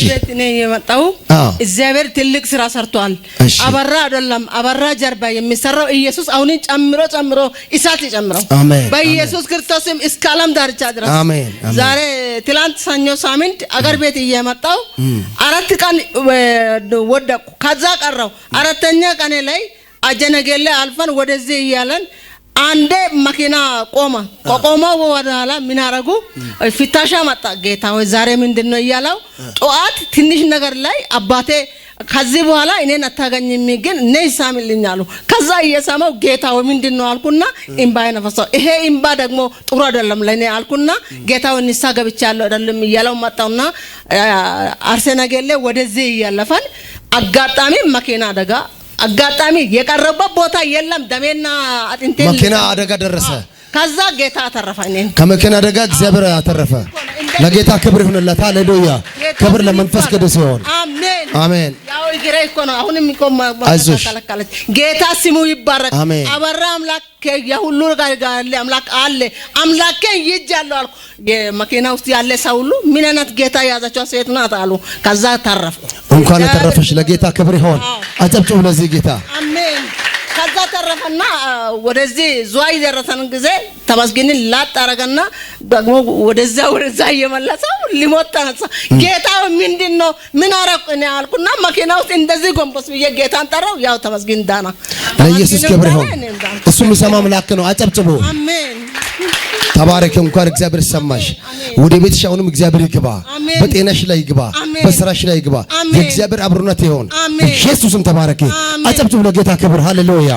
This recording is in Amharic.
ቤት ነኝ የመጣው እግዚአብሔር ትልቅ ስራ ሰርቷል አበራ አይደለም አበራ ጀርባ የሚሰራው ኢየሱስ አሁንን ጨምሮ ኢሳት ይጨምረው በኢየሱስ ክርስቶስም እስከ ዓለም ዳርቻ ድረስ አሜን ዛሬ ትላንት ሰኞ ሳምንት አገር ቤት እየመጣው 4 ቀን ወደቁ ከዛ ቀረው አራተኛ ቀን ላይ አጀነገለ አልፈን ወደዚህ ይያለን አንዴ መኪና ቆመው ወዳላ ምን አረጉ ፍታሻ መጣ ጌታ ወይ ዛሬ ምንድነው ይያለው ጧት ትንሽ ነገር ላይ አባቴ ከዚህ በኋላ እኔን አታገኝም ግን ነይ ሳምልኛሉ ከዛ እየሰማው ጌታ ወይ ምንድነው አልኩና እንባይ ነፈሰው ይሄ እንባ ደግሞ ጥሩ አይደለም ለኔ አልኩና ጌታው ንሳ ገብቻለሁ አይደለም ይያለው መጣውና አርሰናገለ ወደዚህ ይያለፋል አጋጣሚ መኪና አደጋ አጋጣሚ የቀረበው ቦታ የለም ደሜና አጥንቴ መኪና አደጋ ደረሰ ከዛ ጌታ አተረፈኝ ከመኪና አደጋ እግዚአብሔር አተረፈ ለጌታ ክብር ይሁንለት ሃሌሉያ ክብር ለመንፈስ ቅዱስ ይሁን አሜን አሜን ያው ይግሬ እኮ ነው አሁንም ይቆም ማከለከለች ጌታ ስሙ ይባረክ አበራ አምላክ የሁሉ ጋር ያለ አምላክ አለ አምላኬ ይጃለው አልኩ የመኪና ውስጥ ያለ ሰው ሁሉ ምን አይነት ጌታ ያዛቸው ሴት ናት አሉ ከዛ ተረፈ እንኳን ተረፈሽ ለጌታ ክብር ይሁን አጨብጭቡ ለዚህ ጌታ አሜን ከዛ ተረፈና ወደዚህ ዙዋይ ደረሰን ጊዜ ተመስገን ላጣረገና ደግሞ ወደዛ እየመለሰው ሊሞት ተነሳ ጌታው ምንድነው ምን አረቁኝ አልኩና መኪና ውስጥ እንደዚህ ጎንበስ ብዬ ጌታን ጠራው ያው ተመስገን ዳና ለኢየሱስ ክብር ይሁን እሱ የሚሰማ አምላክ ነው አጨብጭቡ አሜን ተባረክ እንኳን እግዚአብሔር ሰማሽ ወደ ቤትሽ አሁንም እግዚአብሔር ይግባ በጤናሽ ላይ ይግባ በስራሽ ላይ ይግባ የእግዚአብሔር አብሮነት ይሁን ኢየሱስም ተባረክ አጨብጭቡ ለጌታ ክብር ሃሌሉያ